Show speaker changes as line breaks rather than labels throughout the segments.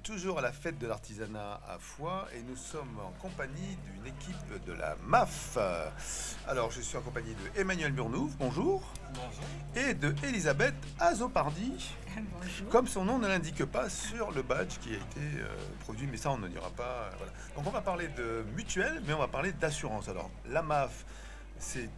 est toujours à la fête de l'artisanat à Foix et nous sommes en compagnie d'une équipe de la MAF. Alors, je suis en compagnie de Emmanuel Murnouve, bonjour.
Bonjour.
Et de Elisabeth Azopardi.
Bonjour.
Comme son nom ne l'indique pas sur le badge qui a été produit, mais ça on ne dira pas. Voilà. Donc on va parler de mutuelle, mais on va parler d'assurance. Alors, la MAF, c'est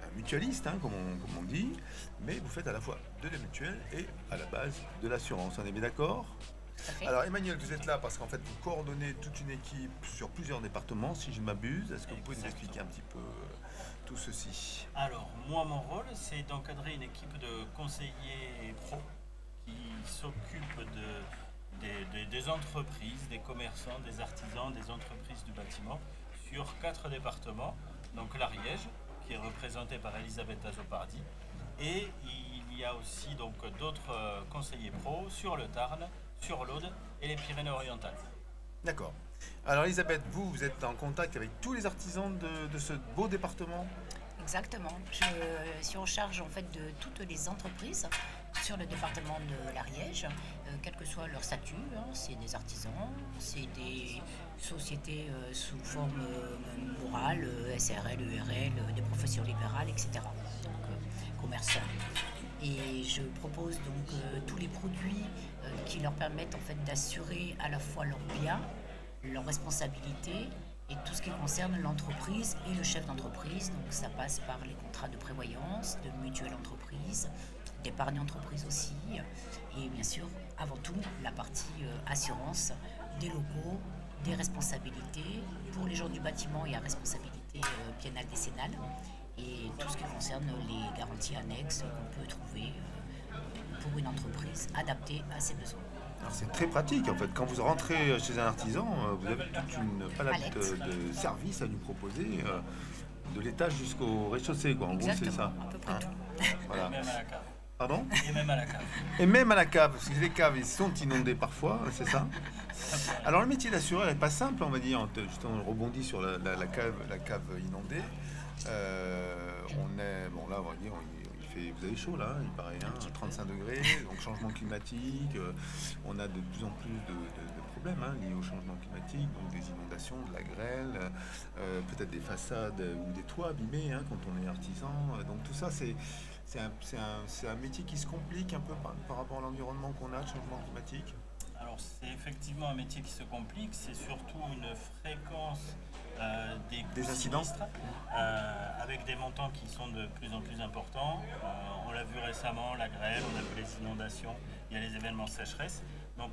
un mutualiste, comme on dit, mais vous faites à la fois de la mutuelle et à la base de l'assurance. On est bien d'accord ? Alors Emmanuel, vous êtes là parce qu'en fait vous coordonnez toute une équipe sur plusieurs départements, si je ne m'abuse. Est-ce que vous pouvez nous expliquer un petit peu tout ceci ?
Alors, moi, mon rôle, c'est d'encadrer une équipe de conseillers pro qui s'occupent des entreprises, des commerçants, des artisans, des entreprises du bâtiment sur 4 départements. Donc l'Ariège, qui est représenté par Elisabeth Azopardi, et il y a aussi donc d'autres conseillers pro sur le Tarn, sur l'Aude et les Pyrénées-Orientales.
D'accord. Alors Elisabeth, vous êtes en contact avec tous les artisans de ce beau département ?
Exactement. Je suis en charge en fait de toutes les entreprises sur le département de l'Ariège, quel que soit leur statut. C'est des artisans, c'est des sociétés sous forme morale, SRL, URL, des professions libérales, etc. Donc commerçants. Et je propose donc tous les produits qui leur permettent en fait d'assurer à la fois leurs biens, leurs responsabilités et tout ce qui concerne l'entreprise et le chef d'entreprise. Donc ça passe par les contrats de prévoyance, de mutuelle entreprise, d'épargne entreprise aussi, et bien sûr avant tout la partie assurance des locaux, des responsabilités pour les gens du bâtiment et à responsabilité biennale décennale, et tout ce qui concerne les garanties annexes qu'on peut trouver pour une entreprise adaptée à ses besoins.
Alors c'est très pratique en fait. Quand vous rentrez chez un artisan, vous avez toute une palette de services à lui proposer, de l'étage jusqu'au rez-de-chaussée, quoi. En gros, c'est ça.
À peu près tout.
Voilà.
Et même à la cave.
Pardon ?
Et même à la cave.
Et même à la cave, parce que les caves ils sont inondées parfois, c'est ça ? Alors le métier d'assureur n'est pas simple, on va dire. Justement, on rebondit sur la cave inondée. Bon là, on va dire, vous avez chaud là, il paraît, 35 degrés, donc changement climatique, on a de plus en plus de problèmes liés au changement climatique, donc des inondations, de la grêle, peut-être des façades ou des toits abîmés quand on est artisan, donc tout ça c'est un métier qui se complique un peu par rapport à l'environnement qu'on a, le changement climatique.
Alors c'est effectivement un métier qui se complique, c'est surtout une fréquence des
incidents
avec des montants qui sont de plus en plus importants. On l'a vu récemment, la grêle, on a vu les inondations, il y a les événements sécheresse. Donc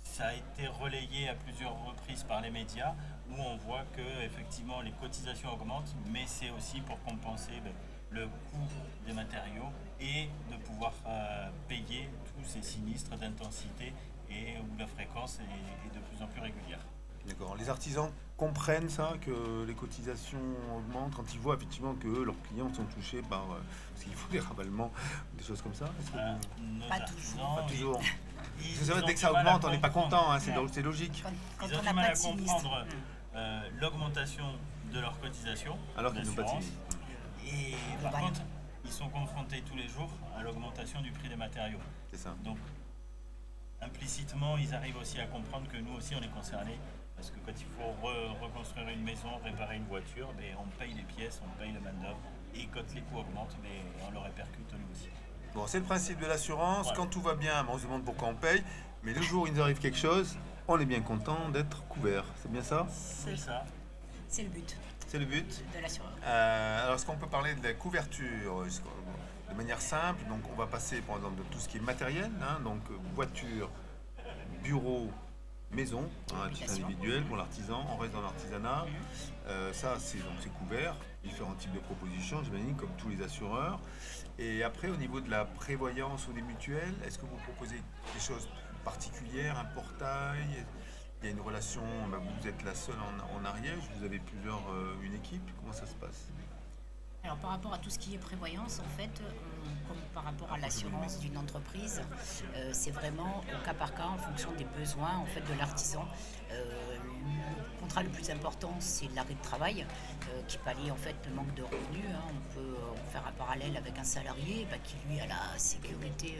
ça a été relayé à plusieurs reprises par les médias où on voit que effectivement les cotisations augmentent, mais c'est aussi pour compenser le coût des matériaux et de pouvoir payer tous ces sinistres d'intensité et où la fréquence est de plus en plus régulière.
D'accord. Les artisans comprennent ça, que les cotisations augmentent quand ils voient effectivement que leurs clients sont touchés par parce qu'il faut des ravalements, des choses comme ça.
Pas
toujours.
Ils
C'est vrai,
ont
dès que ça
du mal à
augmente, on n'est pas content,
comprendre.
c'est logique.
Quand
Ils ont
on
du
n'a
mal
pas
à
de sinistre.
comprendre l'augmentation de leurs cotisations
Alors qu'ils n'ont pas de
d'assurance.
sinistre.
Et par contre, ils sont confrontés tous les jours à l'augmentation du prix des matériaux.
C'est ça.
Donc, implicitement, ils arrivent aussi à comprendre que nous aussi, on est concernés. Parce que quand il faut reconstruire une maison, réparer une voiture, on paye les pièces, on paye le main-d'œuvre. Et quand les coûts augmentent, on le répercute nous aussi.
Bon, c'est le principe de l'assurance.
Voilà.
Quand tout va bien, on se demande pourquoi on paye. Mais le jour où il nous arrive quelque chose, on est bien content d'être couvert. C'est bien ça ?
C'est ça.
C'est le but
C'est le but.
de l'assureur.
Alors, est-ce qu'on peut parler de la couverture de manière simple ? Donc, on va passer, par exemple, de tout ce qui est matériel, donc voiture, bureau, maison, à titre individuel pour l'artisan, on reste dans l'artisanat. Ça, c'est couvert. Différents types de propositions, j'imagine, comme tous les assureurs. Et après, au niveau de la prévoyance ou des mutuelles, est-ce que vous proposez des choses particulières, un portail ? Il y a une relation, vous êtes la seule en Ariège, vous avez une équipe, comment ça se passe ?
Alors par rapport à tout ce qui est prévoyance, en fait, comme par rapport à l'assurance d'une entreprise, c'est vraiment au cas par cas en fonction des besoins en fait de l'artisan. Le contrat le plus important, c'est l'arrêt de travail qui pallie en fait le manque de revenus. On peut en faire parallèle avec un salarié qui lui a la sécurité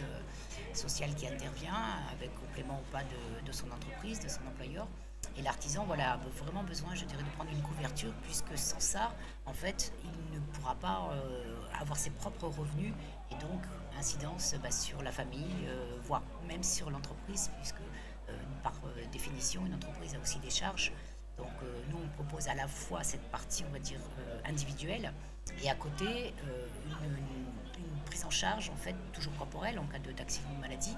sociale qui intervient, avec complément ou pas de son entreprise, de son employeur. Et l'artisan a vraiment besoin, je dirais, de prendre une couverture, puisque sans ça, en fait, il ne pourra pas avoir ses propres revenus et donc incidence sur la famille, voire même sur l'entreprise, puisque par définition, une entreprise a aussi des charges. Donc nous, on propose à la fois cette partie, on va dire, individuelle, et à côté, une prise en charge, en fait, toujours corporelle, en cas d'accident ou de maladie,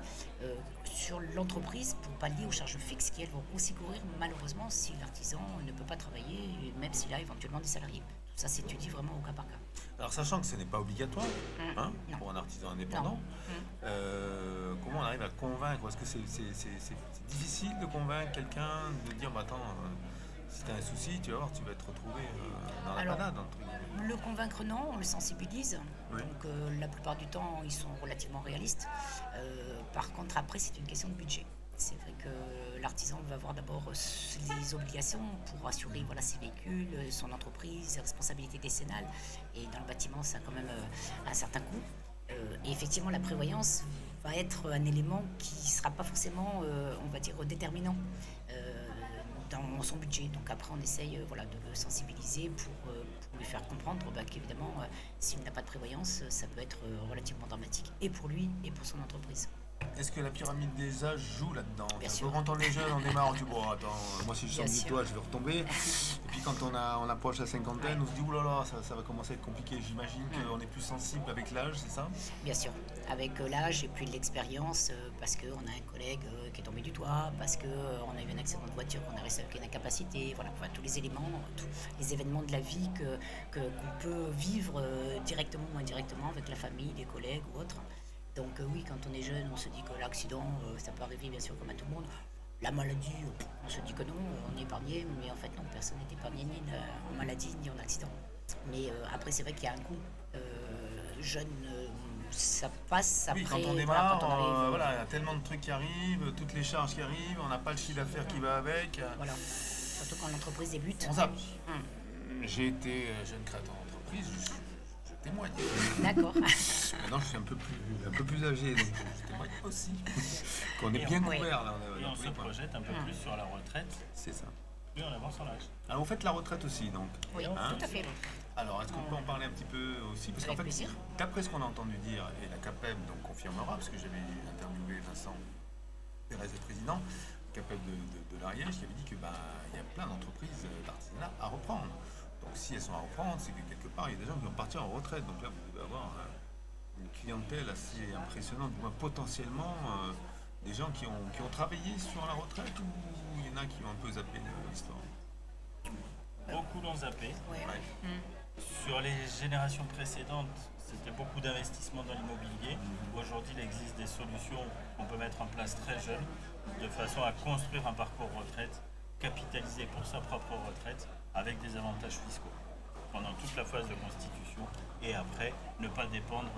sur l'entreprise pour pallier aux charges fixes qui, elles, vont aussi courir, malheureusement, si l'artisan ne peut pas travailler, même s'il a éventuellement des salariés. Tout ça s'étudie vraiment au cas par cas.
Alors, sachant que ce n'est pas obligatoire pour un artisan indépendant, comment on arrive à convaincre? Est-ce que c'est difficile de convaincre quelqu'un de dire, attends, si tu as un souci, tu vas voir, tu vas te retrouver dans la panade, entre guillemets.
Le convaincre, non, on le sensibilise.
Oui.
Donc la plupart du temps, ils sont relativement réalistes. Par contre, après, c'est une question de budget. C'est vrai que l'artisan va avoir d'abord les obligations pour assurer ses véhicules, son entreprise, ses responsabilités décennales. Et dans le bâtiment, ça a quand même un certain coût. Et effectivement, la prévoyance va être un élément qui ne sera pas forcément, on va dire, déterminant dans son budget. Donc après, on essaye de le sensibiliser pour lui faire comprendre qu'évidemment, s'il n'a pas de prévoyance, ça peut être relativement dramatique, et pour lui, et pour son entreprise.
Est-ce que la pyramide des âges joue là-dedans?
Bien sûr.
Quand on est jeune, on démarre, on dit bon, attends, moi si je sors
Bien
du
sûr.
toit, je vais retomber. Et puis quand on approche la cinquantaine, on se dit oulala, ça va commencer à être compliqué. J'imagine qu'on est plus sensible avec l'âge, c'est ça?
Bien sûr, avec l'âge et puis l'expérience, parce qu'on a un collègue qui est tombé du toit, parce qu'on a eu un accident de voiture, qu'on a resté avec une incapacité, tous les éléments, tous les événements de la vie qu'on peut vivre directement ou indirectement avec la famille, les collègues ou autres. Donc oui, quand on est jeune, on se dit que l'accident, ça peut arriver bien sûr comme à tout le monde. La maladie, on se dit que non, on est épargné, mais en fait non, personne n'est épargné ni en maladie ni en accident. Mais après, c'est vrai qu'il y a un coût. Jeune, ça passe après.
Oui, quand on démarre,
quand on arrive,
il y a tellement de trucs qui arrivent, toutes les charges qui arrivent, on n'a pas le chiffre d'affaires qui va avec.
Voilà, surtout quand l'entreprise débute.
On zappe. J'ai été jeune créateur d'entreprise, je témoigne.
D'accord.
Maintenant, je suis un peu plus âgé, donc je témoigne aussi. Qu'on est bien couvert là.
Et on se projette un peu plus sur la retraite.
C'est ça.
Plus on avance en âge.
Alors, vous faites la retraite aussi, donc.
Oui, tout à fait.
Alors, est-ce qu'on peut en parler un petit peu aussi? Parce qu'en
Avec
fait,
plaisir.
d'après ce qu'on a entendu dire, et la CAPEB donc confirmera, parce que j'avais interviewé Vincent Pérez, le président, CAPEB de l'Ariège, qui avait dit que il y a plein d'entreprises d'artisanat à reprendre. Donc si elles sont à reprendre, c'est que quelque part, il y a des gens qui vont partir en retraite. Donc là, vous devez avoir une clientèle assez impressionnante, du moins potentiellement des gens qui ont travaillé sur la retraite, ou il y en a qui ont un peu zappé l'histoire?
Beaucoup l'ont zappé.
Ouais.
Sur les générations précédentes, c'était beaucoup d'investissements dans l'immobilier. Aujourd'hui, il existe des solutions qu'on peut mettre en place très jeune, de façon à construire un parcours retraite, capitaliser pour sa propre retraite, avec des avantages fiscaux pendant toute la phase de constitution, et après ne pas dépendre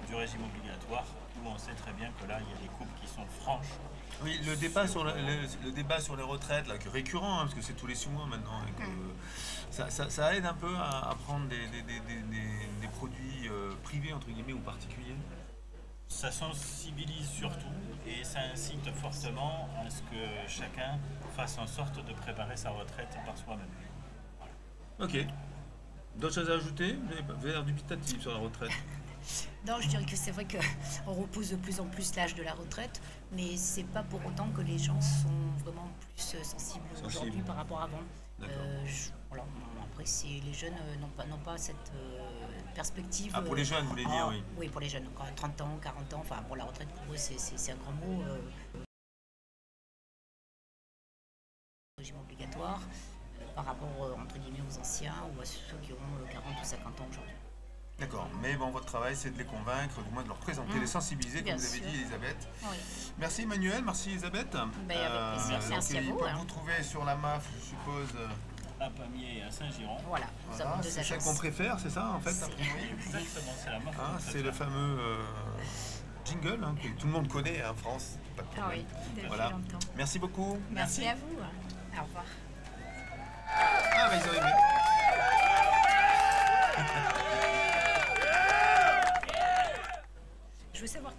du régime obligatoire, où on sait très bien que là il y a des coupes qui sont franches.
Oui, le débat sur les retraites, là, qui est récurrent, parce que c'est tous les 6 mois maintenant, et que ça aide un peu à prendre des produits privés, entre guillemets, ou particuliers.
Ça sensibilise surtout, et ça incite fortement à ce que chacun fasse en sorte de préparer sa retraite par soi-même.
Ok. D'autres choses à ajouter? Vous avez l'air dubitatif sur la retraite.
Non, je dirais que c'est vrai qu'on repousse de plus en plus l'âge de la retraite, mais c'est pas pour autant que les gens sont vraiment plus sensibles aujourd'hui par rapport à avant. Après, les jeunes n'ont pas cette perspective.
Ah, pour les jeunes, vous voulez dire, oui.
Oui, pour les jeunes, 30 ans, 40 ans, enfin, la retraite pour eux, c'est un grand mot. Régime obligatoire par rapport, entre guillemets, aux anciens ou à ceux qui ont 40 ou 50 ans aujourd'hui.
D'accord, mais bon, votre travail, c'est de les convaincre, du moins de leur présenter, les sensibiliser, comme
Bien
vous avez
sûr.
dit, Elisabeth.
Oui.
Merci Emmanuel, merci Elisabeth.
Avec plaisir, merci à
ils
vous.
peuvent vous trouver sur la MAF, je suppose.
À Pamiers et à Saint-Giron.
Voilà, nous avons deux
C'est celle
agences.
qu'on préfère, c'est ça, en fait, a priori?
Exactement, c'est la marque.
C'est le fameux jingle que tout le monde connaît en France. Pas de
Ah
problème.
oui, depuis
Voilà.
longtemps.
Merci beaucoup.
Merci à vous. Au revoir.
Ah, ils ont aimé.
Je veux savoir